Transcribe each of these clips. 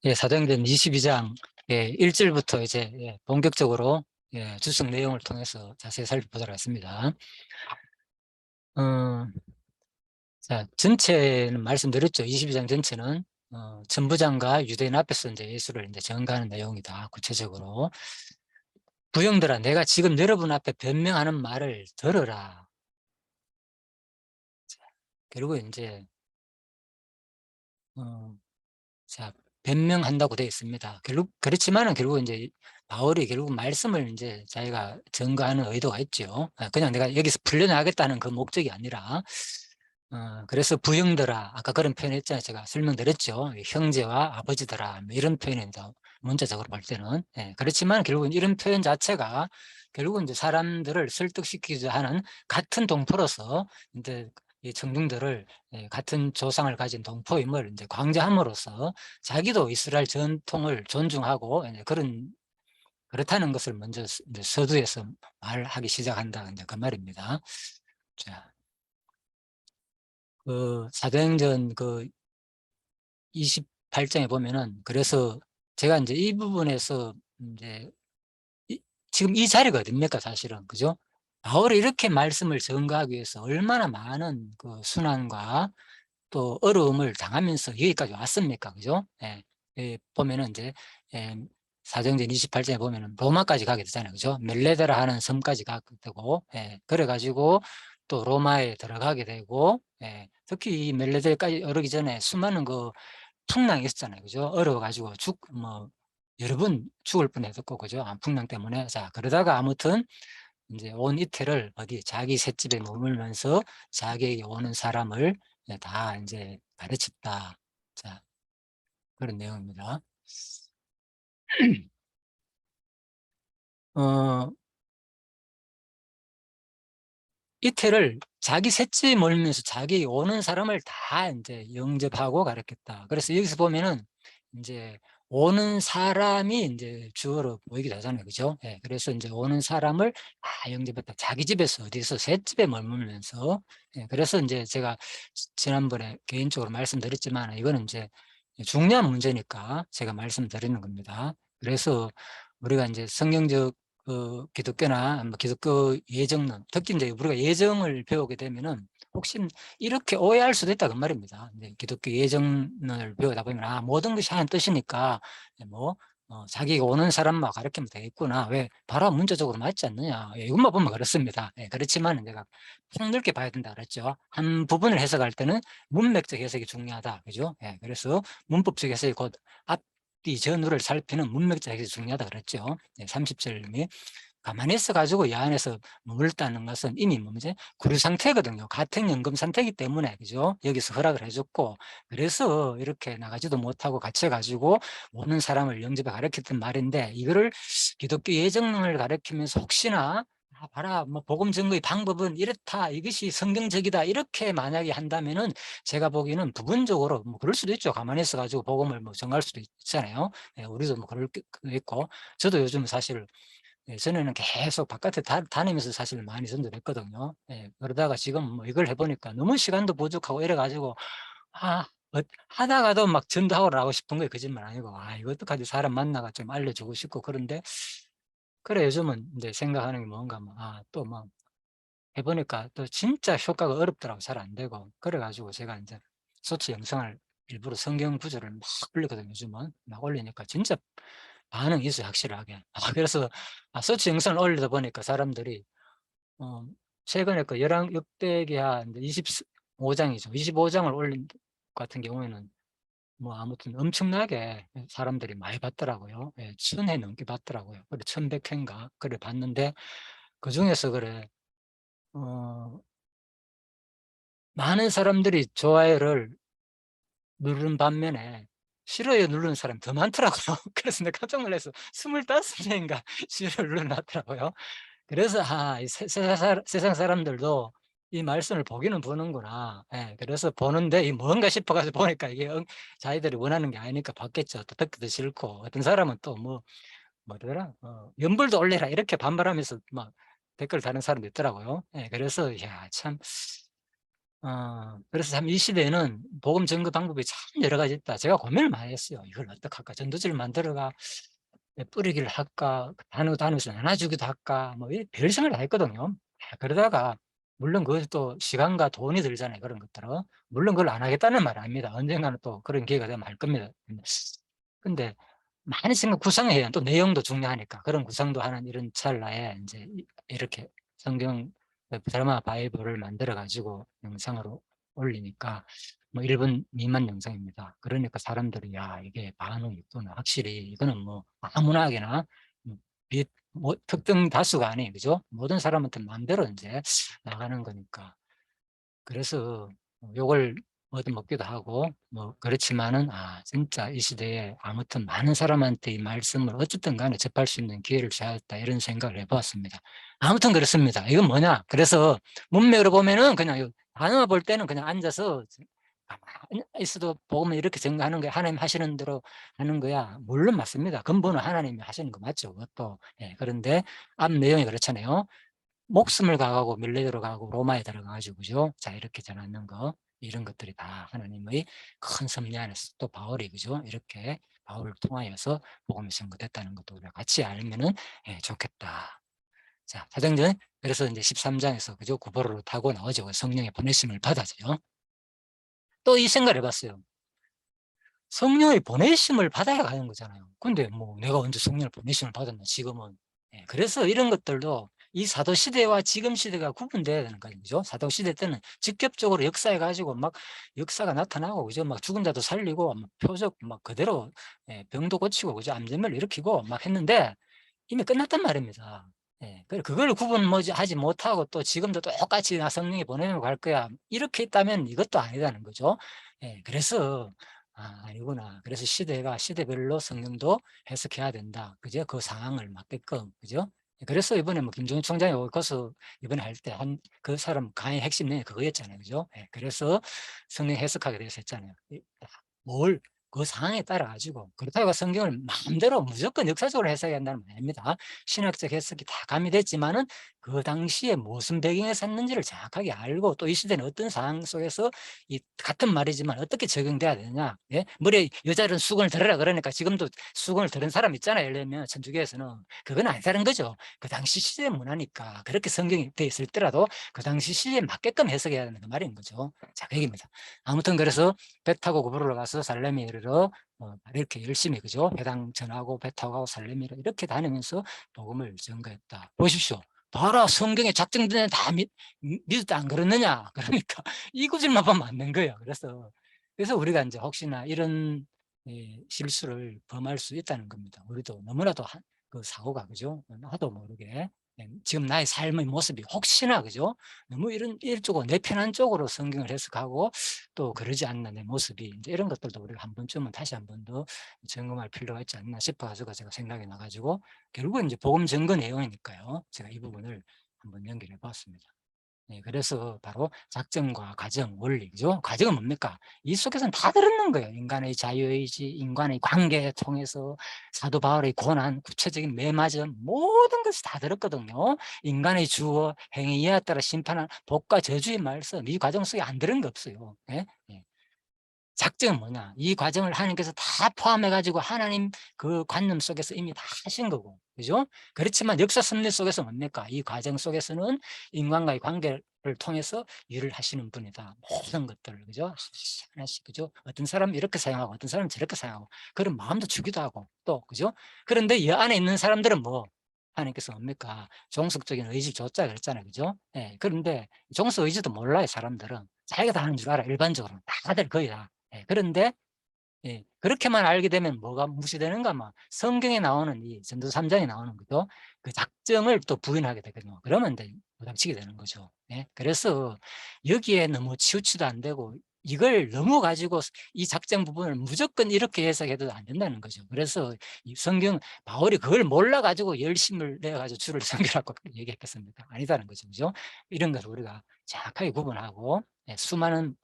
예, 사도행전 22장, 예, 1절부터 이제, 예, 본격적으로, 예, 주석 내용을 통해서 자세히 살펴보도록 하겠습니다. 어, 자, 전체는 말씀드렸죠. 22장 전체는, 천부장과 유대인 앞에서 이제 예수를 이제 증거하는 내용이다. 구체적으로. 부형들아, 내가 지금 여러분 앞에 변명하는 말을 들으라. 그리고 이제, 어, 자, 변명한다고 되어 있습니다. 그렇지만은 결국 이제 바울이 결국 말씀을 이제 자기가 증거하는 의도가 있죠. 그냥 내가 여기서 풀려나가겠다는 그 목적이 아니라, 그래서 부형들아, 아까 그런 표현 했잖아요. 제가 설명드렸죠. 형제와 아버지들아, 뭐 이런 표현입니다. 문자적으로 볼 때는. 예, 그렇지만 결국은 이런 표현 자체가 결국은 이제 사람들을 설득시키자 하는 같은 동포로서 이제 이 청중들을, 예, 같은 조상을 가진 동포임을 이제 강조함으로써 자기도 이스라엘 전통을 존중하고 이제 그렇다는 것을 먼저 이제 서두에서 말하기 시작한다. 이제 그 말입니다. 자, 그 사도행전 그 28장에 보면은, 그래서 제가 이제 이 부분에서 이제 지금 이 자리가 어딥니까, 사실은. 그죠? 바울이 이렇게 말씀을 전가하기 위해서 얼마나 많은 그 순환과 또 어려움을 당하면서 여기까지 왔습니까? 그죠? 예, 예, 보면은 이제, 예, 사도행전 28장에 보면은 로마까지 가게 되잖아요. 그죠? 멜레데라 하는 섬까지 가게 되고, 예, 그래가지고 또 로마에 들어가게 되고, 예, 특히 이 멜레데까지 오르기 전에 수많은 그 풍랑이 있었잖아요. 그죠? 어려워가지고 여러 번 죽을 뻔했었고, 그죠? 풍랑 때문에. 자, 그러다가 아무튼 이제 온 이태를 어디 자기 셋집에 머물면서 자기에게 오는 사람을 다 이제 가르쳤다. 자, 그런 내용입니다. 어, 이태를 자기 셋집에 몰면서 자기 오는 사람을 다 이제 영접하고 가르쳤다. 그래서 여기서 보면은 이제 오는 사람이 이제 주어로 보이기도 하잖아요. 그죠? 예, 그래서 이제 오는 사람을 다 영접했다. 자기 집에서 어디서 셋집에 머물면서. 예, 그래서 이제 제가 지난번에 개인적으로 말씀드렸지만 이거는 이제 중요한 문제니까 제가 말씀드리는 겁니다. 그래서 우리가 이제 성경적 기독교나 뭐 기독교 예정론, 특히 이제 우리가 예정을 배우게 되면은 혹시 이렇게 오해할 수도 있다 그 말입니다. 기독교 예정을 배우다 보면 모든 것이 한 뜻이니까 뭐 자기가 오는 사람만 가르치면 되겠구나. 왜 바로 문자적으로 맞지 않느냐. 예, 이것만 보면 그렇습니다. 예, 그렇지만 내가 폭넓게 봐야 된다 그랬죠. 한 부분을 해석할 때는 문맥적 해석이 중요하다. 그죠? 예, 그래서 문법적 해석이 곧 앞뒤 전후를 살피는 문맥적 해석이 중요하다 그랬죠. 예, 30절이 가만히 있어가지고 이 안에서 머물다는 것은 이미 뭐지? 구류 상태거든요. 같은 연금 상태이기 때문에, 그죠? 여기서 허락을 해줬고, 그래서 이렇게 나가지도 못하고 갇혀가지고 오는 사람을 영접에 가르쳤던 말인데, 이거를 기독교 예정론을 가르치면서 혹시나 봐라, 뭐 복음 증거의 방법은 이렇다, 이것이 성경적이다, 이렇게 만약에 한다면은 제가 보기에는 부분적으로 뭐 그럴 수도 있죠. 가만히 있어가지고 복음을 뭐 정할 수도 있잖아요. 예, 우리도 뭐 그럴 게 있고, 저도 요즘 사실 예전에는 계속 바깥에 다니면서 사실 많이 전도했거든요. 예, 그러다가 지금 뭐 이걸 해보니까 너무 시간도 부족하고 이래가지고, 아, 하다가도 막 전도하고 나가고 싶은 거예요. 거짓말 아니고. 이거 어떡하지? 사람 만나가 좀 알려주고 싶고. 그런데, 그래, 요즘은 이제 생각하는 게 뭔가, 또 뭐, 해보니까 또 진짜 효과가 어렵더라고. 잘 안 되고. 그래가지고 제가 이제 소치 영상을 일부러 성경 구절을 막 올리거든요. 요즘은. 막 올리니까 진짜 반응이 있어요. 확실하게. 그래서 서치 영상을 올리다 보니까 사람들이 어, 최근에 그 열왕 역대기하 25장이죠. 25장을 올린 것 같은 경우에는 뭐 아무튼 엄청나게 사람들이 많이 봤더라고요. 예, 1000회 넘게 봤더라고요. 그래 1100회인가 그래 봤는데 그 중에서 그래 어, 많은 사람들이 좋아요를 누르는 반면에 싫어요 누르는 사람이 더 많더라고요. 그래서 내가 깜짝 놀라서 25명인가 싫어요 눌러놨더라고요. 그래서 이 세상 사람들도 이 말씀을 보기는 보는구나. 예, 그래서 보는데 이 뭔가 싶어가지고 보니까 이게 자기들이 원하는 게 아니니까 받겠죠. 또 듣기도 싫고 어떤 사람은 또 뭐더라 연불도 올려라 이렇게 반발하면서 막 댓글 다는 사람도 있더라고요. 예, 그래서 야 참 그래서 참 이 시대에는 복음 전거 방법이 참 여러 가지 있다. 제가 고민을 많이 했어요. '이걸 어떡할까? 전도지를 만들어가 뿌리기를 할까? 다니면서 나눠주기도 할까?' 뭐 이 별생각을 다 했거든요. 그러다가 물론 그것도 시간과 돈이 들잖아요, 그런 것들은. 물론 그걸 안 하겠다는 말은 아닙니다. 언젠가는 또 그런 기회가 되면 할 겁니다. 근데 많이 생각 구상해야 또 내용도 중요하니까 그런 구상도 하는 이런 찰나에 인제 이렇게 성경 드라마 바이블을 만들어 가지고 영상으로 올리니까 뭐 1분 미만 영상입니다. 그러니까 사람들이 '야 이게 반응이 있구나. 확실히 이거는 뭐 아무나 하게나 음 비 뭐 특정 다수가 아니에요. 그죠? 모든 사람한테 마음대로 인제 나가는 거니까.' 그래서 욕을 얻어먹기도 하고 뭐 그렇지만은 진짜 이 시대에 아무튼 '많은 사람한테 이 말씀을 어쨌든 간에 접할 수 있는 기회를 주셨다.' 이런 생각을 해 보았습니다. 아무튼 그렇습니다. 이건 뭐냐 그래서 문맥으로 보면은 그냥 요 단어 볼 때는 그냥 앉아서 가만히 있어도 복음을 이렇게 증거하는 거야. '하나님 하시는 대로 하는 거야.' 물론 맞습니다. 근본은 하나님이 하시는 거 맞죠 그것도. 예 그런데 앞 내용이 그렇잖아요. 목숨을 각하고 밀레드로 가고 로마에 들어가 가지고 그죠? 자 이렇게 전하는 거 이런 것들이 다 하나님의 큰 섭리 안에서 또 바울이 그죠? 이렇게 바울을 통하여서 복음이 선포됐다는 것도 우리가 같이 알면은 좋겠다. 자 사도행전 그래서 인제 13 장에서 그죠? 구보로를 타고 나오죠. 성령의 보내심을 받아서요. 또 이 생각을 해 봤어요. 성령의 보내심을 받아야 가는 거잖아요. 근데 뭐 내가 언제 성령의 보내심을 받았나 지금은. 그래서 이런 것들도 이 사도 시대와 지금 시대가 구분돼야 되는 거예요. 그죠? 사도 시대 때는 직접적으로 역사해 가지고 막 역사가 나타나고 그죠? 막 죽은 자도 살리고 막 표적 막 그대로 병도 고치고 그죠? 암전멸 일으키고 막 했는데 이미 끝났단 말입니다. 그걸 구분 뭐지 하지 못하고 또 지금도 똑같이 '나 성령이 보내면 갈 거야.' 이렇게 있다면 이것도 아니다는 거죠. 그래서 '아 아니구나.' 그래서 시대가 시대별로 성령도 해석해야 된다. 그죠? 그 상황을 맞게끔. 그죠? 그래서 이번에 뭐 김정일 총장이 거기서 이번에 할 때 한 그 사람 강의 핵심 내용이 그거였잖아요. 그죠? 그래서 성령 해석하게 돼서 했잖아요. 뭘 그 상황에 따라 가지고 그렇다고 해서 성경을 마음대로 무조건 역사적으로 해석해야 한다는 말 아닙니다. 신학적 해석이 다 가미됐지만은 그 당시에 무슨 배경에서 했는지를 정확하게 알고 또 이 시대는 어떤 상황 속에서 이 같은 말이지만 어떻게 적용돼야 되느냐. 머리에 여자는 수건을 들으라 그러니까 지금도 수건을 들은 사람 있잖아요. 예를 들면 천주교에서는. 그건 아니다는 거죠. 그 당시 시대 문화니까 그렇게 성경이 돼 있을 때라도 그 당시 시대에 맞게끔 해석해야 되는 그 말인 거죠. 자 그 얘기입니다. 아무튼 그래서 배 타고 구부로 가서 살레미에 이르러 이렇게 열심히 그죠? 회당 전하고 배 타고 가고 살레미로 이렇게 다니면서 복음을 전거했다. 보십시오. 봐라 성경에 작정된 다 믿었다 안 그렇느냐? 그러니까 이 구절만 보면 맞는 거예요. 그래서 우리가 인제 혹시나 이런 실수를 범할 수 있다는 겁니다. 우리도 너무나도 그 사고가 그죠? 나도 모르게 지금 나의 삶의 모습이 혹시나 그죠? 너무 이쪽으로 내 편한 쪽으로 성경을 해석하고 또 그러지 않나 내 모습이 인제 이런 것들도 우리가 한 번쯤은 다시 한 번 더 점검할 필요가 있지 않나 싶어 가지고 제가 생각이 나 가지고 결국은 인제 복음 전거 내용이니까요. 제가 이 부분을 한번 연결해 보았습니다. 그래서 바로 작정과 과정, 원리 그죠? 과정은 뭡니까? 이 속에서는 다 들었는 거예요. 인간의 자유의지, 인간의 관계를 통해서 사도 바울의 고난, 구체적인 매맞음 모든 것을 다 들었거든요. 인간의 주어, 행위 이하에 따라 심판한 복과 저주의 말씀 이 과정 속에 안 들은 게 없어요. 예. 작정은 뭐냐? 이 과정을 하나님께서 다 포함해 가지고 하나님 그 관념 속에서 이미 다 하신 거고. 그죠? 그렇지만 역사 섭리 속에서 뭡니까? 이 과정 속에서는 인간과의 관계를 통해서 일을 하시는 분이다. 모든 것들을 그죠? 하나씩 하나씩 그죠? 어떤 사람은 이렇게 사용하고 어떤 사람은 저렇게 사용하고 그런 마음도 주기도 하고 또 그죠? 그런데 이 안에 있는 사람들은 뭐 하나님께서 뭡니까? 종속적인 의지를 줬자 그랬잖아요. 그죠? 그런데 종속 의지도 몰라요, 사람들은. 자기가 다 하는 줄 알아, 일반적으로. 다들 거의 다. 그런데 그렇게만 알게 되면 뭐가 무시되는가 막 성경에 나오는 이 전도 3 장에 나오는 거죠. 그 작정을 또 부인하게 되거든요. 그러면 인제 부닥치게 되는 거죠. 그래서 여기에 너무 치우치도 안 되고 이걸 너무 가지고 이 작정 부분을 무조건 이렇게 해석해도 안 된다는 거죠. 그래서 이 성경 바울이 그걸 몰라 가지고 열심을 내 가지고 주를 섬기라고 얘기했겠습니까? 아니다는 거죠. 그죠? 이런 것을 우리가 정확하게 구분하고 수많은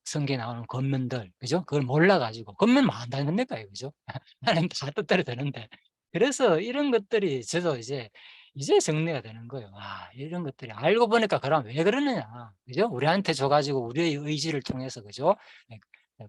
성경에 나오는 권면들 그죠? 그걸 몰라 가지고 권면 뭐 한다는 겁니까 그죠? 하나님 다 뜻대로 되는데. 그래서 이런 것들이 저도 이제 이제 정리가 되는 거예요. 아, 이런 것들이 알고 보니까 그럼 왜 그러느냐. 그죠? 우리한테 줘가지고 우리의 의지를 통해서, 그죠? 예, 예,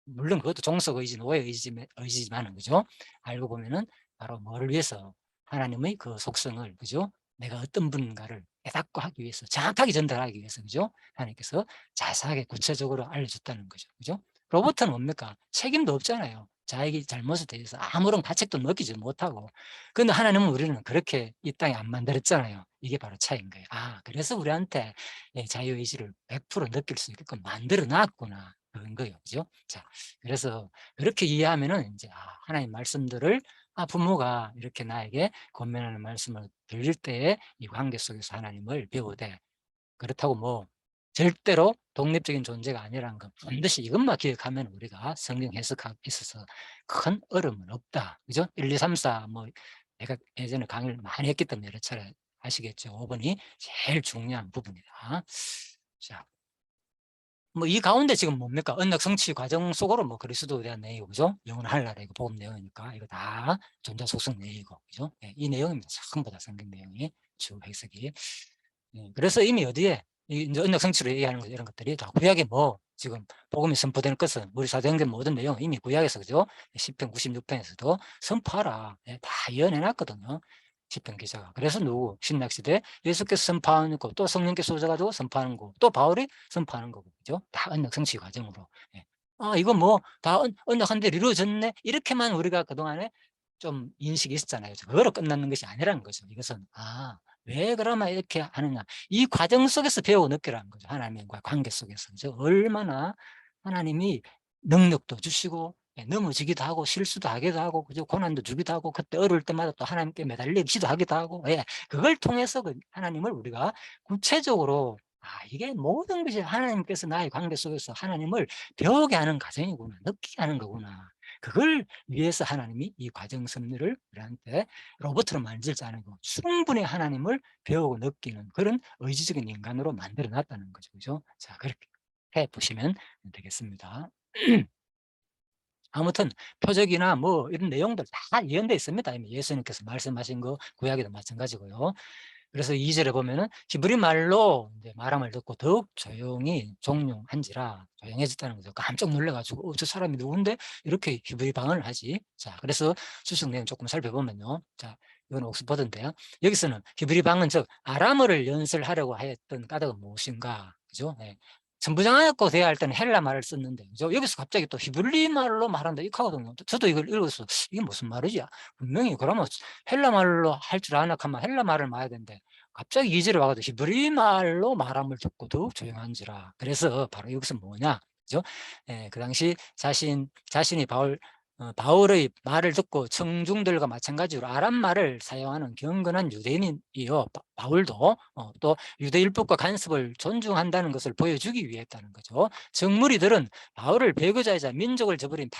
물론 그것도 종속 의지, 노예 의지지만은, 그죠? 알고 보면은 바로 뭐를 위해서 하나님의 그 속성을, 그죠? 내가 어떤 분인가를 깨닫고 하기 위해서, 정확하게 전달하기 위해서, 그죠? 하나님께서 자세하게 구체적으로 알려줬다는 거죠. 그죠? 로봇은 뭡니까? 책임도 없잖아요. 자기 잘못에 대해서 아무런 가책도 느끼지 못하고. 근데 하나님은 우리는 그렇게 이 땅에 안 만들었잖아요. 이게 바로 차이인 거예요. 아, 그래서 우리한테 자유의지를 100% 느낄 수 있게끔 만들어 놨구나. 그런 거예요. 그죠? 자, 그래서 그렇게 이해하면은 이제 하나님 말씀들을 부모가 이렇게 나에게 권면하는 말씀을 들릴 때에 이 관계 속에서 하나님을 배우되, 그렇다고 뭐 절대로 독립적인 존재가 아니라는 건 반드시 이것만 기억하면 우리가 성경 해석하고 있어서 큰 어려움은 없다. 그죠? 1, 2, 3, 4 뭐 내가 예전에 강의를 많이 했기 때문에 여러 차례 아시겠죠? 5번이 제일 중요한 부분이다. 자, 뭐 이 가운데 지금 뭡니까? 언약 성취 과정 속으로 뭐 그리스도에 대한 내용, 그죠? 영원할 나라 이거 복음 내용이니까 이거 다 존재 속성 내용이고, 그죠? 예, 이 내용입니다. 전부 다 성경 내용이 주 해석이. 예, 그래서 이미 어디에 이제 언약 성취를 얘기하는 거 이런 것들이 다 구약에 뭐 지금 복음이 선포되는 것은 우리 사도행전 모든 내용 이미 구약에서, 그죠? 10편 96편에서도 선포하라. 예, 다 예언해놨거든요. 시편 기자가. 그래서 누구? 신약시대 예수께서 선포하는 거, 또 성령께서 오셔가지고 선포하는 거, 또 바울이 선포하는 거고, 그죠? 다 언약 성취 과정으로. 예. 이거 뭐 다 언약 한 대로 이루어졌네? 이렇게만 우리가 그동안에 좀 인식이 있었잖아요. 그거로 끝나는 것이 아니라는 거죠. 이것은 왜 그러면 이렇게 하느냐. 이 과정 속에서 배워 느끼라는 거죠. 하나님과 관계 속에서. 그죠? 얼마나 하나님이 능력도 주시고, 넘어지기도 하고, 실수도 하기도 하고, 그죠? 고난도 주기도 하고, 그때 어려울 때마다 또 하나님께 매달리기도 하기도 하고, 그걸 통해서 하나님을 우리가 구체적으로, 이게 모든 것이 하나님께서 나의 관계 속에서 하나님을 배우게 하는 과정이구나, 느끼게 하는 거구나. 그걸 위해서 하나님이 이 과정 섭리를 우리한테 로봇으로 만들지 않고 충분히 하나님을 배우고 느끼는 그런 의지적인 인간으로 만들어 놨다는 거죠. 그죠? 자, 그렇게 해 보시면 되겠습니다. 아무튼 표적이나 뭐 이런 내용들 다 예언되어 있습니다. 이미 예수님께서 말씀하신 거 구약에도 마찬가지고요. 그래서 2절에 보면은 히브리 말로 이제 말함을 듣고 더욱 조용히 종용한지라, 조용해졌다는 거죠. 깜짝 놀래가지고 저 사람이 누군데 이렇게 히브리 방언을 하지? 자, 그래서 수식 내용 조금 살펴보면요. 자, 이건 옥스퍼드인데요. 여기서는 히브리 방언, 즉 아람어를 연설하려고 했던 까닭은 무엇인가? 그죠? 네. 천부장하고 대화할 때는 헬라 말을 썼는데, 그죠? 여기서 갑자기 또 히브리 말로 말한다 이렇게 하거든요. 저도 이걸 읽어서 이게 무슨 말이지? 분명히 그러면 헬라 말로 할 줄 아나 하면 헬라 말을 말해야 되는데, 갑자기 2절에 와가지고 히브리 말로 말함을 듣고 더욱 조용한지라. 그래서 바로 여기서 뭐냐, 그죠? 그 당시 자신이 바울의 말을 듣고 청중들과 마찬가지로 아람 말을 사용하는 경건한 유대인이요, 바울도 또 유대 율법과 간섭을 존중한다는 것을 보여주기 위해 했다는 거죠. 정무리들은 바울을 배교자이자 민족을 저버린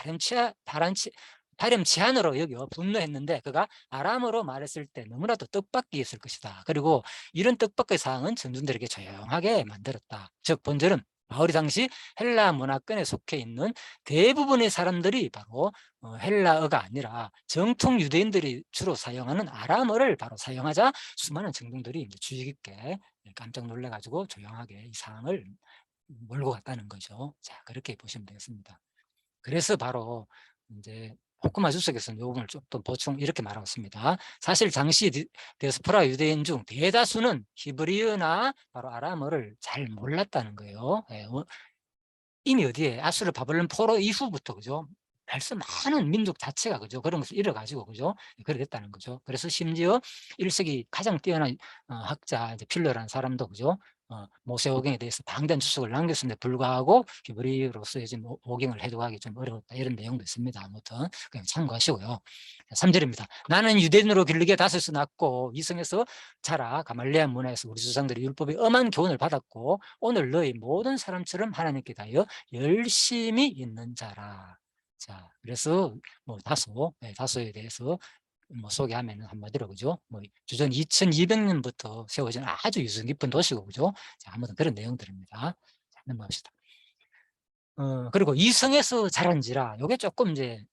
파렴치한으로 여겨 분노했는데, 그가 아람어로 말했을 때 너무나도 뜻밖이었을 것이다. 그리고 이런 뜻밖의 사항은 청중들에게 조용하게 만들었다. 즉 본절은 바울이 당시 헬라 문화권에 속해 있는 대부분의 사람들이 바로 헬라어가 아니라 정통 유대인들이 주로 사용하는 아람어를 바로 사용하자 수많은 청중들이 주의 깊게 깜짝 놀래가지고 조용하게 이 상황을 몰고 갔다는 거죠. 자, 그렇게 보시면 되겠습니다. 그래서 바로 이제 호크마 주석에서는 이 부분을 좀 더 보충 이렇게 말하고 있습니다. 사실 당시 디아스포라 유대인 중 대다수는 히브리어나 바로 아람어를 잘 몰랐다는 거예요. 이미 어디에 아수르 바벨론 포로 이후부터, 그죠? 벌써 많은 민족 자체가, 그죠? 그런 것을 잃어가지고, 그죠? 그래 됐다는 거죠. 그래서 심지어 1세기 가장 뛰어난 학자 이제 필러라는 사람도, 그죠? 모세오경에 대해서 방대한 주석을 남겼음에도 불구하고 히브리어로서 지금 오경을 해독하기 좀 어려웠다, 이런 내용도 있습니다. 아무튼 그냥 참고하시고요. 3절입니다. 나는 유대인으로 길르게 다섯에서 낳고 이성에서 자라 가말리아 문화에서 우리 조상들이 율법의 엄한 교훈을 받았고 오늘 너희 모든 사람처럼 하나님께 대하여 열심히 있는 자라. 자, 그래서 뭐 다소에 대해서 뭐 소개하면 한마디로, 그죠? 뭐 주전 2200년부터 세워진 아주 유승 깊은 도시고, 그죠? 자, 아무튼 그런 내용들입니다. 자, 넘어갑시다. 그리고 이성에서 자란지라, 요게 조금 이제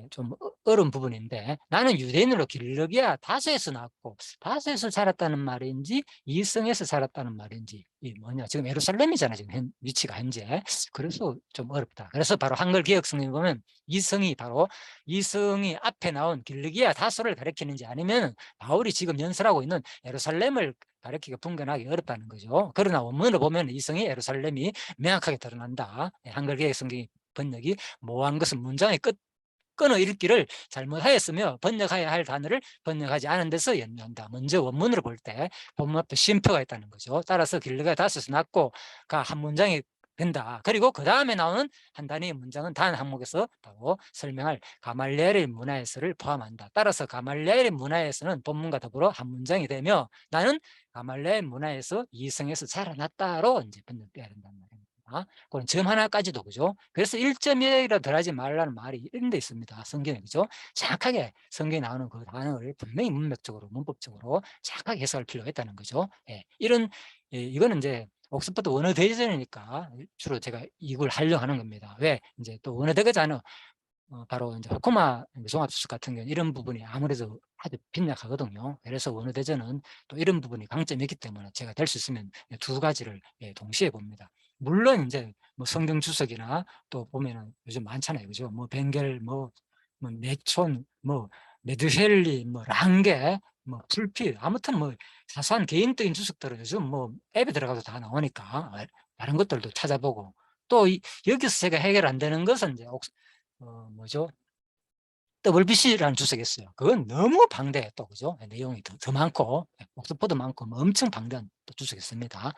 좀 어려운 부분인데, 나는 유대인으로 길르기야 다소에서 낳았고, 다소에서 자랐다는 말인지 이성에서 자랐다는 말인지, 이 뭐냐, 지금 예루살렘이잖아, 지금 위치가 현재. 그래서 좀 어렵다. 그래서 바로 한글 개역 성경에 보면 이성이 앞에 나온 길르기야 다소를 가리키는지, 아니면 바울이 지금 연설하고 있는 예루살렘을 가리키기가 분간하기 어렵다는 거죠. 그러나 원문을 보면 이성이 예루살렘이 명확하게 드러난다. 한글 개역 성경이 번역이 모호한 것은 문장의 끊어 읽기를 잘못하였으며 번역해야 할 단어를 번역하지 않은 데서 연유한다. 먼저 원문으로 볼 때 본문 앞에 쉼표가 있다는 거죠. 따라서 길르가 다섯에서 낳고 가 한 문장이 된다. 그리고 그 다음에 나오는 한 단위의 문장은 단 항목에서 바로 설명할 가말리엘의 문화에서를 포함한다. 따라서 가말리엘의 문화에서는 본문과 더불어 한 문장이 되며, 나는 가말리엘 문화에서 이성에서 자라났다로 이제 번역돼야 된다는 말입니다. 그런 점 하나까지도, 그죠? 그래서 1.1이라 덜하지 말라는 말이 이런 데 있습니다. 성경에, 그죠? 정확하게 성경에 나오는 그 단어를 분명히 문맥적으로, 문법적으로 정확하게 해석할 필요가 있다는 거죠. 이거는 이제 옥스퍼드 원어 대전이니까 주로 제가 이걸 하려고 하는 겁니다. 왜? 이제 또 원어 대전은 바로 이제 호코마 종합수습 같은 경우는 이런 부분이 아무래도 아주 빈약하거든요. 그래서 원어 대전은 또 이런 부분이 강점이 있기 때문에 제가 될 수 있으면 두 가지를 동시에 봅니다. 물론 이제 뭐 성경 주석이나 또 보면은 요즘 많잖아요, 그죠? 뭐 벵겔, 뭐 네촌, 뭐 메드헬리, 뭐 랑게, 뭐 풀피, 아무튼 뭐 사소한 개인적인 주석들은 요즘 뭐 앱에 들어가도 다 나오니까 다른 것들도 찾아보고, 또 여기서 제가 해결 안 되는 것은 이제 뭐죠? WBC라는 주석이 있어요. 그건 너무 방대해 또, 그죠? 내용이 더 많고, 옥스퍼드 많고, 뭐 엄청 방대한 또 주석이 있습니다.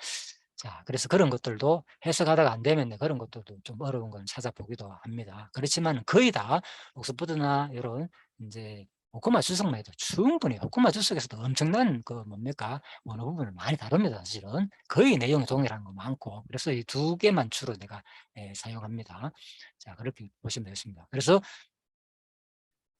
자, 그래서 그런 것들도 해석하다가 안 되면 그런 것들도 좀 어려운 건 찾아보기도 합니다. 그렇지만 거의 다 옥스퍼드나 이런 이제 호쿠마 주석만 해도 충분히, 호쿠마 주석에서도 엄청난 그 뭡니까? 원어 부분을 많이 다룹니다. 사실은 거의 내용이 동일한 거 많고, 그래서 이 두 개만 주로 내가 사용합니다. 자, 그렇게 보시면 되겠습니다. 그래서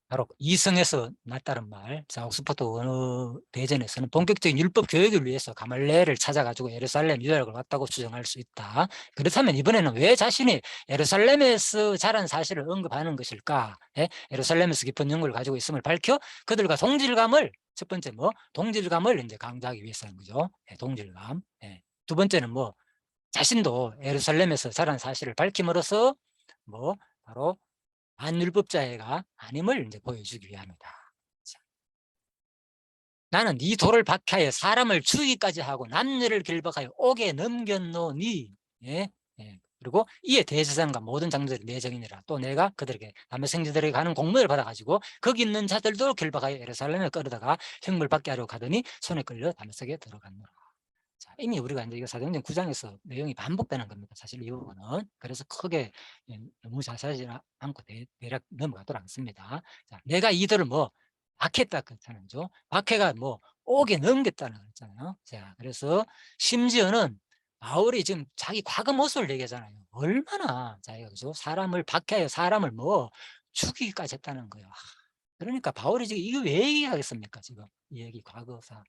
바로 이성에서 났다는 말. 자, 옥스퍼드 원어 대전에서는 본격적인 율법 교육을 위해서 가말레를 찾아가지고 예루살렘 유학을 왔다고 주장할 수 있다. 그렇다면 이번에는 왜 자신이 예루살렘에서 자란 사실을 언급하는 것일까? 예루살렘에서 깊은 연구를 가지고 있음을 밝혀 그들과 동질감을, 첫 번째 동질감을 이제 강조하기 위해서는 거죠. 동질감. 두 번째는 자신도 예루살렘에서 자란 사실을 밝힘으로써 바로 반율법자애가 아님을 이제 보여주기 위함이다. 나는 네 돌을 박하여 사람을 죽이기까지 하고 남녀를 길박하여 옥에 넘겼노니. 그리고 이에 대제사장과 모든 장로들이 내 정인이라. 또 내가 그들에게 남의 생제들에게 가는 공문을 받아가지고 거기 있는 자들도 길박하여 예루살렘에 끌어다가 형벌 받게 하려고 가더니 손에 끌려 다메섹에 들어갔노라. 자, 이미 우리가 이제 이거 사도행전 9장에서 내용이 반복되는 겁니다. 사실 이 부분은. 그래서 크게 너무 자세하지 않고 대략 넘어가도록 하겠습니다. 자, 내가 이들을 박했다 그렇다는 거죠. 박해가 옥에 넘겼다는 거잖아요. 자, 그래서 심지어는 바울이 지금 자기 과거 모습을 얘기하잖아요. 얼마나 자기가, 그죠? 사람을 박해하여 사람을 죽이기까지 했다는 거예요. 그러니까 바울이 지금 이거 왜 얘기하겠습니까? 지금 이 얘기 과거사.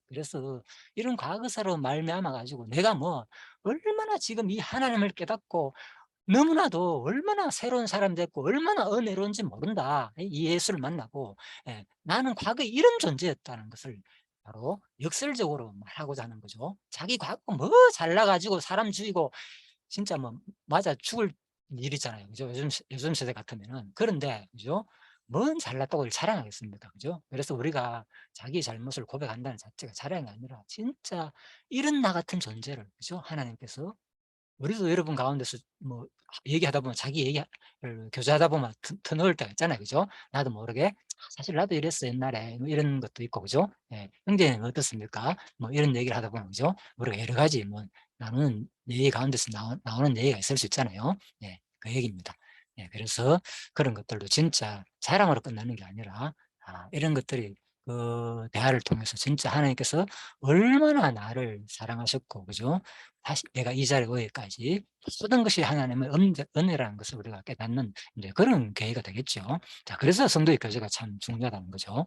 그래서 이런 과거사로 말미암아 가지고 내가 얼마나 지금 이 하나님을 깨닫고 너무나도 얼마나 새로운 사람 됐고 얼마나 은혜로운지 모른다. 이 예수를 만나고 나는 과거에 이런 존재였다는 것을 바로 역설적으로 말하고자 하는 거죠. 자기 과거 잘나 가지고 사람 죽이고 진짜 맞아 죽을 일이잖아요. 그죠? 요즘 세대 같으면은. 그런데, 그죠? 뭔 잘났다고 자랑하겠습니까? 그죠? 그래서 우리가 자기 잘못을 고백한다는 자체가 자랑이 아니라 진짜 이런 나 같은 존재를, 그죠? 하나님께서 우리도 여러분 가운데서 얘기하다 보면 자기 얘기를 교제하다 보면 터놓을 때가 있잖아요. 그죠? 나도 모르게 사실 나도 이랬어 옛날에 이런 것도 있고, 그죠? 형제는 어떻습니까? 이런 얘기를 하다 보면, 그죠? 우리가 여러 가지 나누는 얘기 가운데서 나오는 얘기가 있을 수 있잖아요. 그 얘기입니다. 그래서 그런 것들도 진짜 자랑으로 끝나는 게 아니라 이런 것들이 그 대화를 통해서 진짜 하나님께서 얼마나 나를 사랑하셨고, 그죠? 다시 내가 이 자리에 오기까지 모든 것이 하나님의 은혜라는 것을 우리가 깨닫는 이제 그런 계기가 되겠죠. 자, 그래서 성도의 교제가 참 중요하다는 거죠.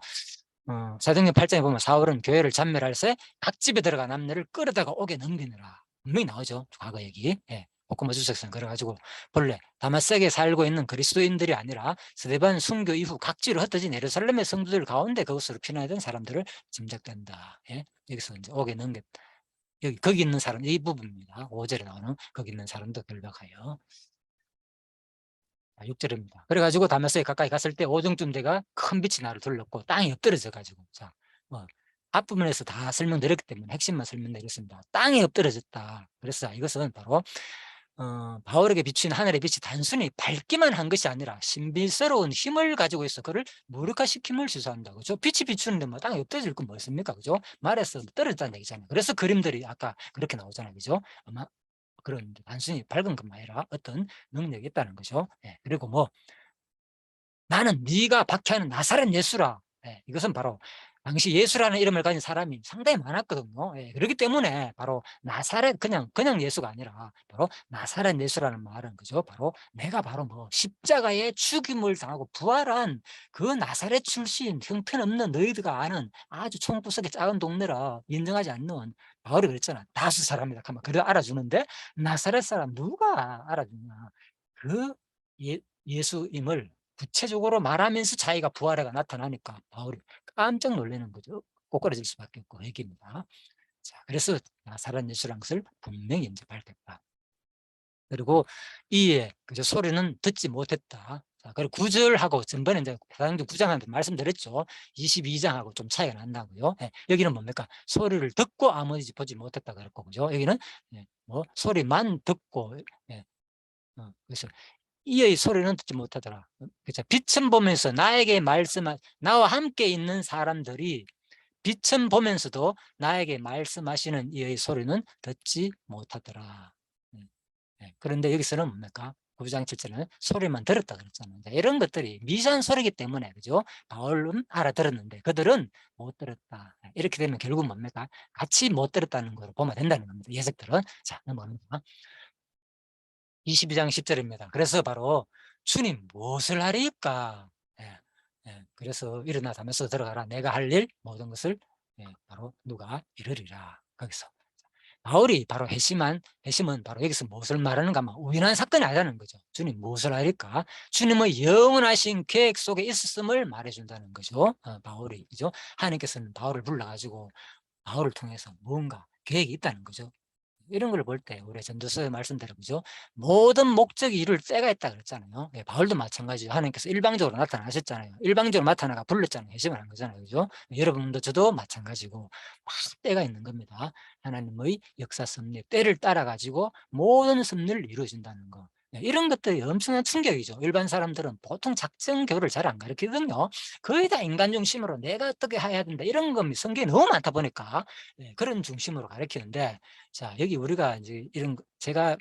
사도행전 8장에 보면 사울은 교회를 잔멸할 새 각 집에 들어가 남녀를 끌어다가 옥에 넘기느라 분명히 나오죠. 과거 얘기. 복음화 주석에서는 그래가지고 본래 다마섹에 살고 있는 그리스도인들이 아니라 스데반 순교 이후 각지로 흩어진 예루살렘의 성도들 가운데 그곳으로 피난하던 사람들을 짐작된다. 예? 여기서 이제 오게 넣은 게 여기 거기 있는 사람 이 부분입니다. 5절에 나오는 거기 있는 사람도 결박하여. 6절입니다. 그래가지고 다메섹에 가까이 갔을 때 오정쯤 돼가 큰 빛이 나를 둘렀고 땅이 엎드러져 가지고, 자, 앞부분에서 다 설명드렸기 때문에 핵심만 설명드렸습니다. 땅이 엎드러졌다. 그래서 이것은 바로 바울에게 비추인 하늘의 빛이 단순히 밝기만 한 것이 아니라 신비스러운 힘을 가지고 있어 그를 무력화시킴을 시사한다. 그죠? 빛이 비추는데 뭐 땅에 엎드질 건 뭐습니까? 그죠? 말에서 떨어졌다는 얘기잖아요. 그래서 그림들이 아까 그렇게 나오잖아요. 그죠? 아마 그런 단순히 밝은 것만 아니라 어떤 능력이 있다는 거죠. 예, 그리고 뭐 나는 네가 박해하는 나사렛 예수라. 예, 이것은 바로 당시 예수라는 이름을 가진 사람이 상당히 많았거든요. 예, 그렇기 때문에 바로 나사렛 그냥 예수가 아니라 바로 나사렛 예수라는 말은 그죠. 바로 내가 바로 뭐 십자가에 죽임을 당하고 부활한 그 나사렛 출신 형편없는 너희들가 아는 아주 총구석의 작은 동네라 인정하지 않는 바울이 그랬잖아. 다수 사람이다 하면 그래 알아주는데 나사렛 사람 누가 알아주냐. 그 예수임을 구체적으로 말하면서 자기가 부활해가 나타나니까 바울이 깜짝 놀라는 거죠. 꼬꾸라질 수밖에 없고 얘기입니다. 자, 그래서 나사렛 예수라는 것을 분명히 이제 밝혔다. 그리고 이에 그저 소리는 듣지 못했다. 자, 그리고 9절하고 전번에 이제 사도행전 9장한테 말씀드렸죠. 22장하고 좀 차이가 난다고요. 예, 여기는 뭡니까? 소리를 듣고 아무 지 보지 못했다 그랬고, 그죠? 여기는 뭐 소리만 듣고, 그래서 이의 소리는 듣지 못하더라. 그렇죠. 빛은 보면서 나에게 나와 함께 있는 사람들이 빛은 보면서도 나에게 말씀하시는 이의 소리는 듣지 못하더라. 그런데 여기서는 뭡니까? 9장 7절은 소리만 들었다 그랬잖아요. 이런 것들이 미세한 소리이기 때문에, 그죠? 바울은 알아들었는데 그들은 못 들었다. 이렇게 되면 결국 뭡니까? 같이 못 들었다는 걸 보면 된다는 겁니다. 예석들은. 자, 넘어갑니다. 22장 10절입니다. 그래서 바로 주님 무엇을 하리까? 예, 그래서 일어나서 하면서 들어가라. 내가 할 일 모든 것을 바로 누가 이르리라. 거기서 바울이 바로 회심은 바로 여기서 무엇을 말하는가 하면 우연한 사건이 아니라는 거죠. 주님 무엇을 하리까? 주님의 영원하신 계획 속에 있었음을 말해준다는 거죠. 바울이, 그죠? 하나님께서는 바울을 불러가지고 바울을 통해서 뭔가 계획이 있다는 거죠. 이런 걸 볼 때 우리 전도서의 말씀대로, 그죠? 모든 목적이 이룰 때가 있다 그랬잖아요. 바울도 마찬가지죠. 하나님께서 일방적으로 나타나셨잖아요. 일방적으로 나타나가 불렀잖아요. 회심을 한 거잖아요. 그죠? 여러분도 저도 마찬가지고 막 때가 있는 겁니다. 하나님의 역사 섭리, 때를 따라 가지고 모든 섭리를 이루어진다는 거. 이런 것들이 엄청난 충격이죠. 일반 사람들은 보통 작정교를 잘 안 가르치거든요. 거의 다 인간 중심으로 내가 어떻게 해야 된다 이런 겁니다. 성경이 너무 많다 보니까 그런 중심으로 가르치는데, 자, 여기 우리가 이제 이런 제가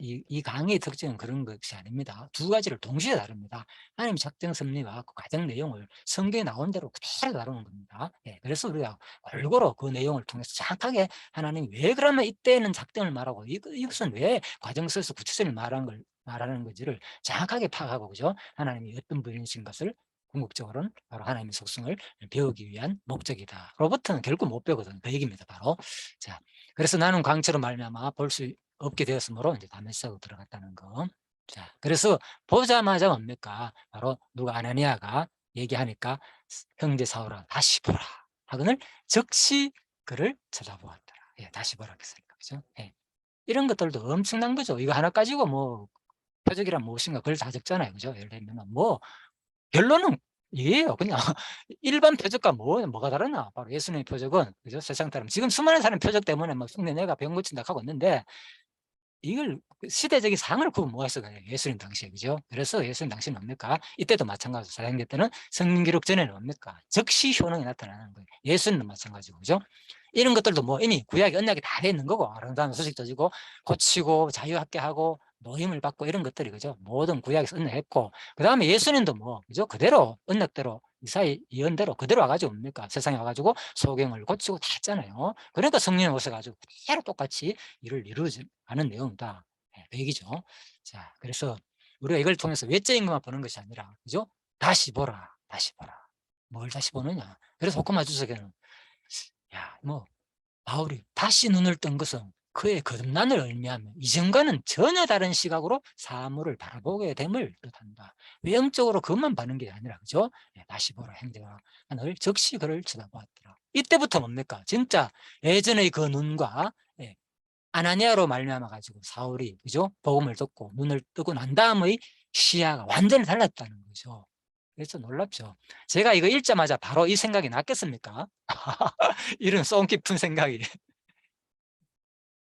이 강의의 특징은 그런 것이 아닙니다. 두 가지를 동시에 다룹니다. 하나님 작정 섭리와 그 과정 내용을 성경에 나온 대로 그대로 다루는 겁니다. 그래서 우리가 골고루 그 내용을 통해서 정확하게 하나님이 왜 그러면 이때는 작정을 말하고 이것은 왜 과정 써서 구체적으로 말하는 건지를 정확하게 파악하고, 그죠? 하나님이 어떤 분이신 것을 궁극적으로는 바로 하나님의 속성을 배우기 위한 목적이다. 로버트는 결국 못 배우거든. 그 얘기입니다. 바로. 자, 그래서 나는 광채로 말미암아 볼 수 없게 되었으므로 이제 다메섹으로 들어갔다는 거. 자, 그래서 보자마자 뭡니까? 바로 누가 아나니아가 얘기하니까 형제 사울아 다시 보라 하거늘 즉시 그를 쳐다보았더라. 다시 보라 했으니까, 그죠? 이런 것들도 엄청난 거죠. 이거 하나 가지고 뭐 표적이란 무엇인가 그걸 다 적잖아요, 그죠? 예를 들면 뭐 결론은 이게요. 그냥 일반 표적과 뭐가 다르나? 바로 예수님의 표적은, 그죠? 세상 사람 지금 수많은 사람 표적 때문에 막 흉내내가 병 고친다 하고 있는데 이걸 시대적인 상을 구분 뭐가 있어요? 예수님 당시에, 그죠? 그래서 예수님 당시는 뭡니까? 이때도 마찬가지로 사도행전 때는 성령 기록 전에는 뭡니까? 즉시 효능이 나타나는 거예요. 예수님도 마찬가지고, 그죠? 이런 것들도 뭐 이미 구약이 언약이 다 돼 있는 거고, 아름다운 소식 터지고 고치고 자유하게 하고 노임을 받고 이런 것들이, 그죠? 모든 구약에서 언약했고, 그 다음에 예수님도 뭐, 그죠? 그대로 언약대로 이사야 예언대로 그대로 와가지고 뭡니까? 세상에 와가지고 소경을 고치고 다 했잖아요. 그러니까 성령이 오셔가지고 그대로 똑같이 일을 이루어가는 내용이다. 그 얘기죠. 자, 그래서 우리가 이걸 통해서 외적인 것만 보는 것이 아니라, 그죠? 다시 보라, 다시 보라. 뭘 다시 보느냐? 그래서 호크마 주석에는 야, 뭐 바울이 다시 눈을 뜬 것은 그의 거듭남을 의미하며 이전과는 전혀 다른 시각으로 사물을 바라보게 됨을 뜻한다. 외형적으로 그것만 보는 게 아니라, 그죠? 다시 보라 행제가 하늘 즉시 그를 쳐다보았더라. 이때부터 뭡니까? 진짜 예전의 그 눈과 아나니아로 말미암아 가지고 사울이, 그죠? 복음을 듣고 눈을 뜨고 난 다음의 시야가 완전히 달랐다는 거죠. 그래서 놀랍죠. 제가 이거 읽자마자 바로 이 생각이 났겠습니까? 이런 속 깊은 생각이.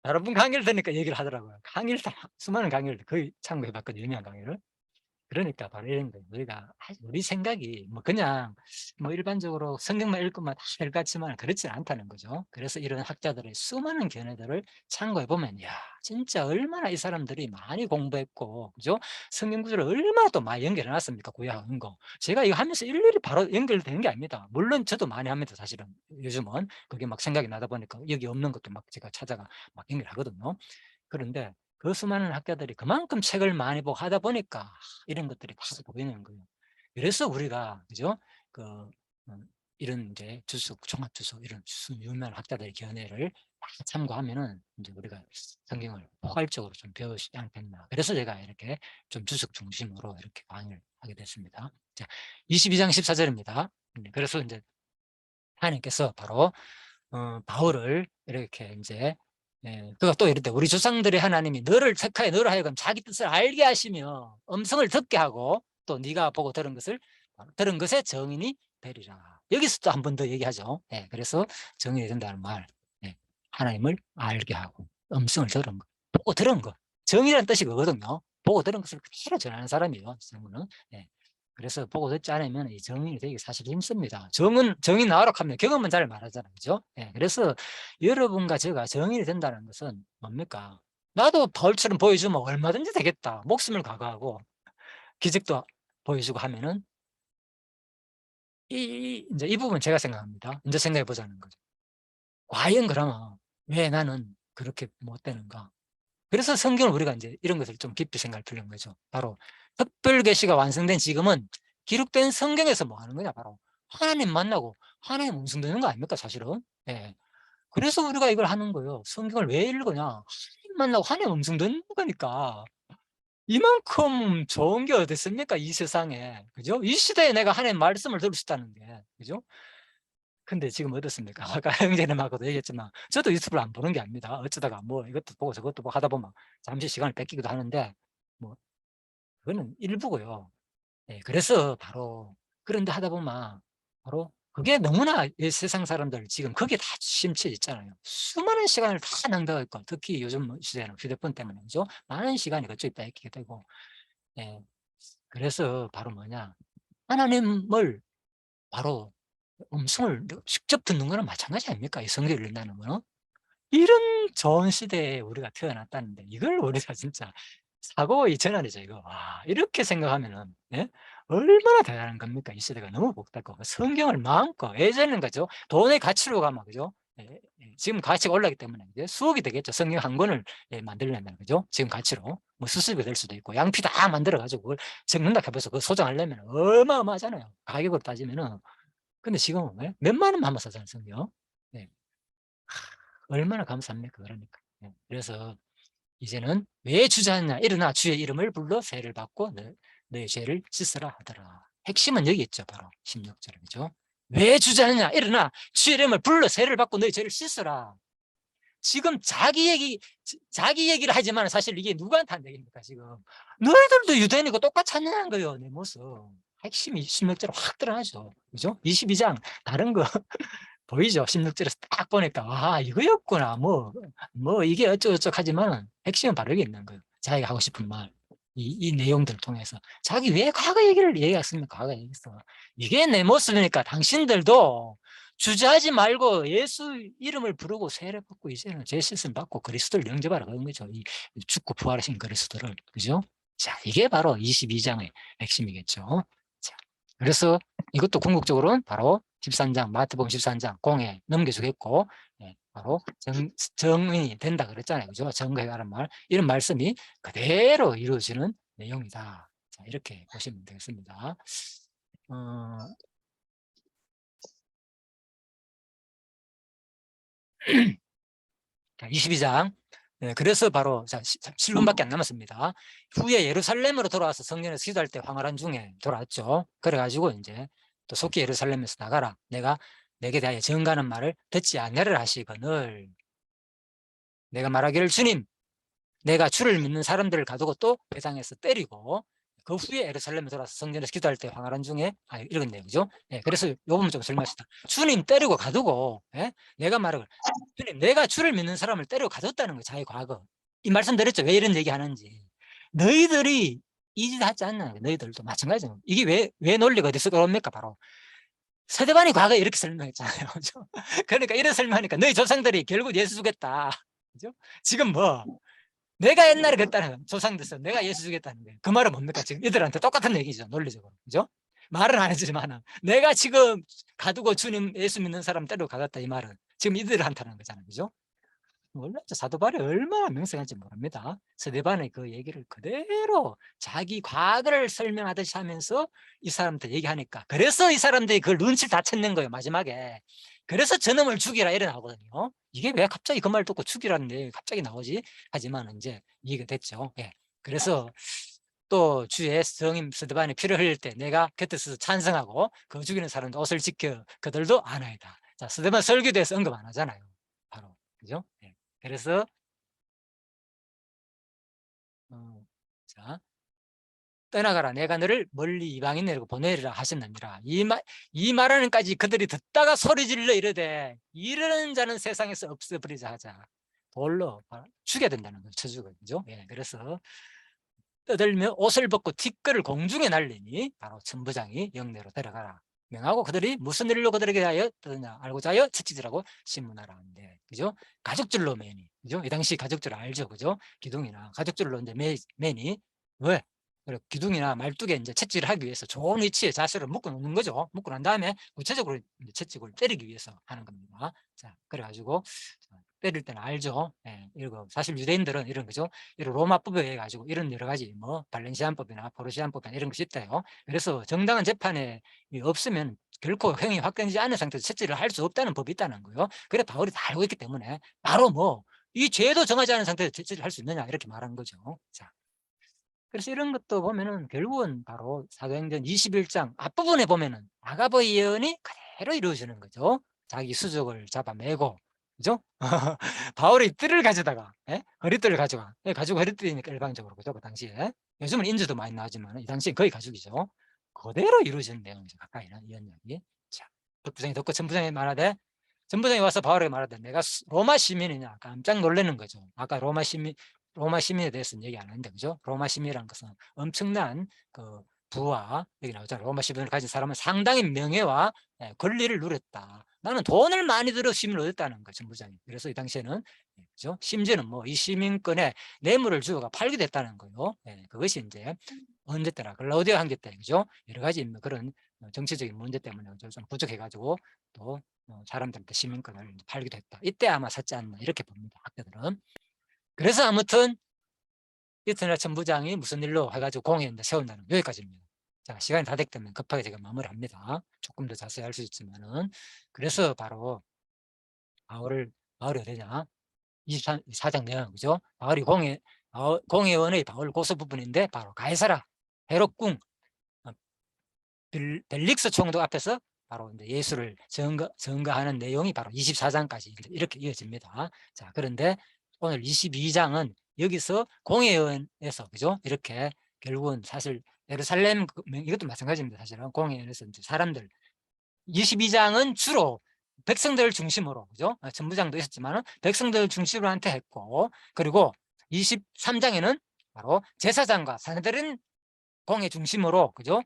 여러분 강의를 듣니까 얘기를 하더라고요. 강의를 수많은 강의를 거의 참고해 봤거든요, 유명한 강의를. 그러니까 바로 이런 거예요. 우리 생각이 뭐 그냥 뭐 일반적으로 성경만 읽고만 다 될 것 같지만 그렇지 않다는 거죠. 그래서 이런 학자들의 수많은 견해들을 참고해 보면, 야, 진짜 얼마나 이 사람들이 많이 공부했고, 그죠? 성경 구절을 얼마나 또 많이 연결해 놨습니까? 구약한 거. 제가 이거 하면서 일일이 바로 연결되는 게 아닙니다. 물론 저도 많이 합니다, 사실은. 요즘은 그게 막 생각이 나다 보니까 여기 없는 것도 막 제가 찾아가 막 연결하거든요. 그런데 그 수많은 학자들이 그만큼 책을 많이 보고 하다 보니까 이런 것들이 다 보이는 거예요. 그래서 우리가, 그죠? 그, 이런 이제 주석, 종합주석, 이런 유명한 학자들의 견해를 다 참고하면은 이제 우리가 성경을 포괄적으로 좀 배우지 않겠나. 그래서 제가 이렇게 좀 주석 중심으로 이렇게 강의를 하게 됐습니다. 자, 22장 14절입니다. 그래서 이제 하나님께서 바로 바울을 이렇게 이제, 그가 또 이럴 때 우리 조상들의 하나님이 너를 택하여 너로 하여금 자기 뜻을 알게 하시며 음성을 듣게 하고 또 네가 보고 들은 것의 정인이 되리라. 여기서 또 한 번 더 얘기하죠. 그래서 정인이 된다는 말, 하나님을 알게 하고 음성을 들은 거, 보고 들은 거, 정이라는 뜻이 그거든요. 보고 들은 것을 그대로 전하는 사람이에요. 정은. 그래서 보고 듣지 않으면 이 정인이 되기 사실 힘듭니다. 정인 나오라 하면 경험은 잘 말하잖아요. 그죠? 그래서 여러분과 제가 정인이 된다는 것은 뭡니까? 나도 바울처럼 보여주면 얼마든지 되겠다. 목숨을 각오하고 기적도 보여주고 하면은 이제 이 부분 제가 생각합니다. 이제 생각해 보자는 거죠. 과연 그러면 왜 나는 그렇게 못 되는가? 그래서 성경을 우리가 이제 이런 것을 좀 깊이 생각할 필요한 거죠. 바로 특별 계시가 완성된 지금은 기록된 성경에서 뭐 하는 거냐? 바로 하나님 만나고 하나님 음성 듣는 거 아닙니까? 사실은. 그래서 우리가 이걸 하는 거예요. 성경을 왜 읽으냐? 하나님 만나고 하나님 음성 듣는 거니까. 이만큼 좋은 게 어디 있습니까? 이 세상에. 그죠? 이 시대에 내가 하나님 말씀을 들을 수 있다는 게. 그죠? 근데 지금 어떻습니까? 아까 형제님하고도 얘기했지만 저도 유튜브를 안 보는 게 아닙니다. 어쩌다가 뭐 이것도 보고 저것도 보고 하다 보면 잠시 시간을 뺏기기도 하는데, 뭐 그거는 일부고요. 그래서 바로 그런데 하다 보면 바로 그게 너무나 이 세상 사람들 지금 거기에 다 심취해 있잖아요. 수많은 시간을 다 낭비하고 있고, 특히 요즘 시대는 휴대폰 때문에, 그죠? 많은 시간이 그쪽에 뺏기게 되고. 예, 그래서 바로 뭐냐, 하나님을 바로 음성을 직접 듣는 거는 마찬가지 아닙니까? 이 성경을 읽는다는 거는. 이런 좋은 시대에 우리가 태어났다는데 이걸 우리가 진짜 사고의 전환이죠, 이거. 와, 이렇게 생각하면은, 얼마나 대단한 겁니까? 이 시대가 너무 복잡하고 성경을 마음껏, 예전에는 그죠? 돈의 가치로 가면, 그죠? 지금 가치가 올라가기 때문에 이제 수억이 되겠죠. 성경 한 권을 만들려면, 그죠? 지금 가치로 뭐 수십이 될 수도 있고, 양피 다 만들어 가지고 그걸 적는다 해서 그걸 소장하려면 어마어마하잖아요, 가격으로 따지면은. 근데 지금은 몇만 원만 한번 사잖아요, 성경. 네. 얼마나 감사합니까? 그러니까. 그래서 이제는 왜 주저하느냐, 일어나 주의 이름을 불러 세를 받고 너의 죄를 씻으라 하더라. 핵심은 여기 있죠. 바로 16절에. 그죠? 왜 주저하느냐, 일어나 주의 이름을 불러 세를 받고 너의 죄를 씻으라. 지금 자기 얘기를 하지만 사실 이게 누구한테 한 얘기입니까? 지금 너희들도 유대인이고 똑같이 하느냐는 거예요. 내 모습. 핵심이 16절에 확 드러나죠. 그죠? 22장 다른 거 보이죠? 16절에서 딱 보니까, 아, 이거였구나. 뭐, 이게 어쩌고저쩌고 하지만 핵심은 바로 여기 있는 거예요. 자기가 하고 싶은 말. 이 내용들을 통해서. 자기 왜 과거 얘기를 얘기했습니까? 과거 얘기했어. 이게 내 모습이니까 당신들도 주저하지 말고 예수 이름을 부르고 세례 받고 이제는 죄 씻음 받고 그리스도를 영접하라 그런 거죠. 이 죽고 부활하신 그리스도를. 그죠? 자, 이게 바로 22장의 핵심이겠죠. 자, 그래서 이것도 궁극적으로는 바로 13장, 마태복음 13장 공에 넘겨주겠고, 바로 정인이 된다 그랬잖아요. 그죠? 정거해가는 말. 이런 말씀이 그대로 이루어지는 내용이다. 자, 이렇게 보시면 되겠습니다. 어, 자, 22장. 그래서 바로 7분밖에 안 남았습니다. 후에 예루살렘으로 돌아와서 성전에서 기도할 때 황홀한 중에 돌아왔죠. 그래가지고 이제 또 속히 예루살렘에서 나가라. 내가 내게 대하여 정가는 말을 듣지 않으라 하시거늘, 내가 말하기를 주님, 내가 주를 믿는 사람들을 가두고 또 회당에서 때리고, 그 후에 예루살렘에 돌아서 성전에서 기도할 때 황홀한 중에 읽었네요. 그죠? 그래서 요 부분 좀 설명하시다. 주님 때리고 가두고, 내가 말하기를 주님, 내가 주를 믿는 사람을 때리고 가뒀다는 거예요. 자기 과거. 이 말씀 드렸죠. 왜 이런 얘기 하는지. 너희들이 이 짓 하지 않나. 너희들도 마찬가지죠. 이게 왜 논리가 어디서 들어옵니까? 바로 서대반이 과거에 이렇게 설명했잖아요. 그죠? 그러니까 이런 설명하니까 너희 조상들이 결국 예수 주겠다. 그죠? 지금 뭐 내가 옛날에 그랬다는 조상들서 내가 예수 주겠다는 거예요. 그 말은 뭡니까? 지금 이들한테 똑같은 얘기죠. 논리적으로. 그죠? 말은 안 해주지만 내가 지금 가두고 주님 예수 믿는 사람 때리고 가뒀다, 이 말은 지금 이들한테 하는 거잖아요. 그죠? 몰랐죠. 사도 바울이 얼마나 명성한지 모릅니다. 스데반의 그 얘기를 그대로 자기 과거를 설명하듯이 하면서 이 사람한테 얘기하니까, 그래서 이 사람들이 그 눈치를 다 챘는 거예요, 마지막에. 그래서 저놈을 죽이라 이래 나오거든요. 이게 왜 갑자기 그 말 듣고 죽이라는 데 갑자기 나오지? 하지만 이제 이해가 됐죠. 그래서 또 주의 성인 스데반이 피를 흘릴 때 내가 곁에서 찬성하고 그 죽이는 사람도 옷을 지켜 그들도 안하이다. 자, 스데반 설교대에서 언급 안 하잖아요. 바로. 그죠? 그래서 자, 떠나가라, 내가 너를 멀리 이방인에게 보내리라 하셨느니라. 이 말하는까지 그들이 듣다가 소리질러 이르되, 이르는 자는 세상에서 없어버리자 하자. 돌로 죽여야 된다는 거죠. 쳐주거든요. 그래서 떠들며 옷을 벗고 티끌을 공중에 날리니 바로 천부장이 영내로 데려가라 명하고, 그들이 무슨 일로 그들에게 하여 떠드냐 알고자 하여 채찍질하고 신문하라 하는데, 그죠? 가죽줄로 매니, 그죠? 이 당시 가죽줄 알죠? 그죠? 기둥이나 가죽줄로 이제 매니. 왜? 그래, 기둥이나 말뚝에 이제 채찍을 하기 위해서 좋은 위치에 자세를 묶어 놓는 거죠. 묶고 난 다음에 구체적으로 이제 채찍을 때리기 위해서 하는 겁니다. 자, 그래가지고 때릴 때는 알죠. 이거 사실 유대인들은 이런 거죠. 이런 로마법에 의해 가지고 이런 여러 가지 뭐 발렌시안법이나 포르시안법이나 이런 것이 있대요. 그래서 정당한 재판에 없으면 결코 형이 확정되지 않은 상태에서 채찍을 할 수 없다는 법이 있다는 거예요. 그래 바울이 다 알고 있기 때문에 바로 뭐 이 죄도 정하지 않은 상태에서 채찍을 할 수 있느냐 이렇게 말한 거죠. 자, 그래서 이런 것도 보면은 결국은 바로 사도행전 21장 앞부분에 보면은 아가버의 예언이 그대로 이루어지는 거죠. 자기 수족을 잡아매고, 그죠? 바울이 뜰을 가져다가, 허리띠를 가져가. 가죽 허리띠니까 일반적으로, 그죠? 그 당시에. 요즘은 인주도 많이 나오지만 이 당시에 거의 가죽이죠. 그대로 이루어지는 내용이죠. 가까이는 이런 이야기. 자, 부장이 듣고 전부장이 말하되, 전부장이 와서 바울에게 말하되, 내가 로마 시민이냐 깜짝 놀라는 거죠. 아까 로마 시민에 대해서는 얘기 안 하는데, 그죠? 로마 시민이라는 것은 엄청난 그 부와, 여기 나오잖아요. 로마 시민을 가진 사람은 상당히 명예와 권리를 누렸다. 나는 돈을 많이 들어 시민을 얻었다는 거죠, 전부장이. 그래서 이 당시에는, 그죠? 심지어는 뭐 이 시민권에 뇌물을 주어가 팔기도 했다는 거예요. 그것이 이제 언제 때나 글라우디오 황제 때, 그죠? 여러 가지 그런 정치적인 문제 때문에 좀 부족해가지고 또 사람들한테 시민권을 팔기도 했다. 이때 아마 샀지 않나 이렇게 봅니다, 학자들은. 그래서 아무튼 이튿날 천부장이 무슨 일로 해가지고 공에 세운다는 여기까지입니다. 자, 시간이 다 됐기 때문에 급하게 제가 마무리합니다. 조금 더 자세히 할 수 있지만은. 그래서 바로 바울이 어디냐? 24장 내용, 그죠? 바울이 공회원의 바울 고소 부분인데, 바로 가이사라 헤롯궁 벨릭스 총독 앞에서 바로 이제 예수를 증거하는 내용이 바로 24장까지 이렇게 이어집니다. 자, 그런데 오늘 22장은 여기서 공회원에서, 그죠? 이렇게 결국은 사실 예루살렘, 이것도 마찬가지입니다. 사실은 공회원에서 이제 사람들, 22장은 주로 백성들 중심으로, 그죠? 전부장도 있었지만 백성들 중심으로 한테 했고, 그리고 23장에는 바로 제사장과 사내들은 공회 중심으로, 그죠?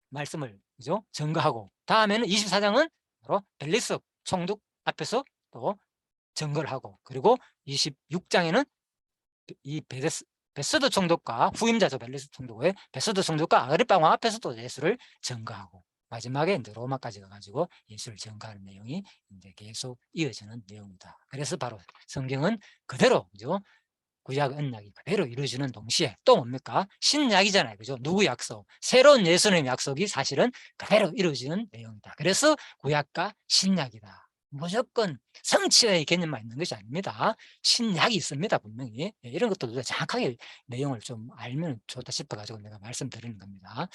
말씀을, 그죠? 증거하고, 다음에는 24장은 바로 벨리스 총독 앞에서 또 증거를 하고, 그리고 26장에는 이 베스도 총독과 후임자죠, 벨리스 총독의 베스도 총독과 아그리파 왕 앞에서 또 예수를 증거하고, 마지막에 이제 로마까지 가가지고 예수를 증거하는 내용이 이제 계속 이어지는 내용이다. 그래서 바로 성경은 그대로, 그죠? 구약 언약이 그대로 이루어지는 동시에 또 뭡니까? 신약이잖아요. 그죠? 누구 약속? 새로운 예수님의 약속이 사실은 그대로 이루어지는 내용이다. 그래서 구약과 신약이다. 무조건 성취의 개념만 있는 것이 아닙니다. 신약이 있습니다, 분명히. 예, 이런 것들도 정확하게 내용을 좀 알면 좋다 싶어 가지고 내가 말씀드리는 겁니다.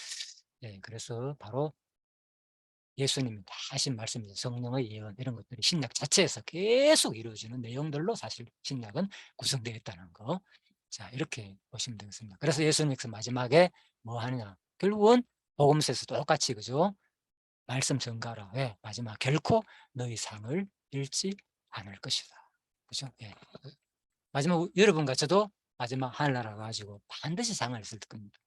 예, 그래서 바로 예수님이 다 하신 말씀이죠. 성령의 예언 이런 것들이 신약 자체에서 계속 이루어지는 내용들로 사실 신약은 구성되어 있다는 거. 자, 이렇게 보시면 되겠습니다. 그래서 예수님께서 마지막에 뭐 하느냐? 결국은 복음서에서 똑같이, 그죠? 말씀 전가라. 왜? 마지막 결코 너희 상을 잃지 않을 것이다. 그죠? 예. 마지막 여러분과 저도 마지막 하늘나라 가지고 반드시 상을 있을 겁니다.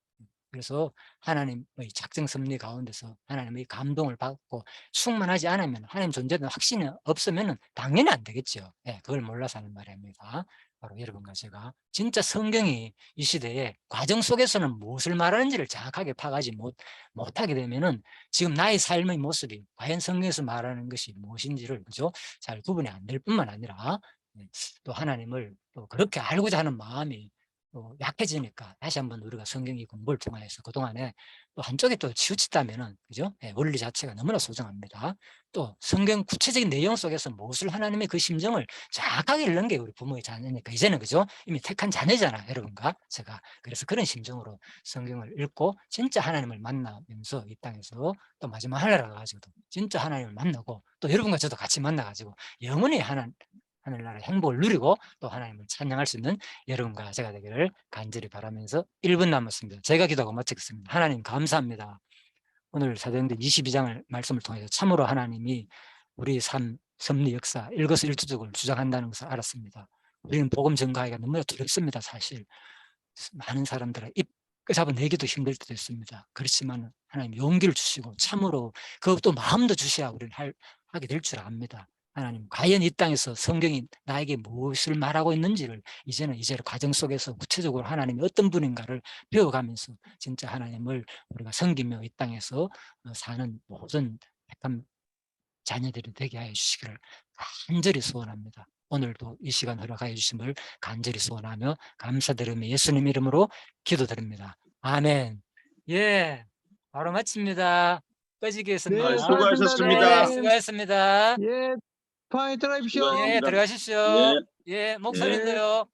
그래서 하나님의 작정 섭리 가운데서 하나님의 감동을 받고 충만하지 않으면 하나님 존재는 확신이 없으면 당연히 안 되겠죠. 예, 그걸 몰라서 하는 말이 아닙니다. 바로 여러분과 제가 진짜 성경이 이 시대에 과정 속에서는 무엇을 말하는지를 정확하게 파악하지 못하게 되면은 지금 나의 삶의 모습이 과연 성경에서 말하는 것이 무엇인지를, 그죠? 잘 구분이 안 될 뿐만 아니라 또 하나님을 또 그렇게 알고자 하는 마음이 또 약해지니까 다시 한번 우리가 성경의 공부를 통해서 그동안에 또 한쪽에 또 치우쳤다면은, 그죠? 예, 원리 자체가 너무나 소중합니다. 또 성경 구체적인 내용 속에서 무엇을 하나님의 그 심정을 정확하게 읽는 게 우리 부모의 자녀니까 이제는, 그죠? 이미 택한 자녀잖아요, 여러분과 제가. 그래서 그런 심정으로 성경을 읽고 진짜 하나님을 만나면서 이 땅에서 또 마지막 하늘나라 가지고도 진짜 하나님을 만나고 또 여러분과 저도 같이 만나가지고 영원히 하늘나라의 행복을 누리고 또 하나님을 찬양할 수 있는 여러분과 제가 되기를 간절히 바라면서 1분 남았습니다. 제가 기도하고 마치겠습니다. 하나님 감사합니다. 오늘 사도행전 22장을 말씀을 통해서 참으로 하나님이 우리 삶, 섭리, 역사, 일거수일투족을 주장한다는 것을 알았습니다. 우리는 복음 전가하기가 너무나 두렵습니다. 사실 많은 사람들의 입 잡아 내기도 힘들 때도 있습니다. 그렇지만 하나님 용기를 주시고 참으로 그것도 마음도 주셔야 우리는 하게 될 줄 압니다. 하나님, 과연 이 땅에서 성경이 나에게 무엇을 말하고 있는지를 이제는 과정 속에서 구체적으로 하나님이 어떤 분인가를 배워가면서 진짜 하나님을 우리가 섬기며 이 땅에서 사는 모든 택한 자녀들이 되게 하여 주시기를 간절히 소원합니다. 오늘도 이 시간 허락하여 주심을 간절히 소원하며 감사드리며 예수님 이름으로 기도드립니다. 아멘. 예, 바로 마칩니다. 꺼지겠습니다. 네, 수고하셨습니다. 네, 수고하셨습니다. 수고하셨습니다. 예, 파이팅 하십시오. 예, 수고하셨습니다. 들어가십시오. 예. 예, 목소리도요.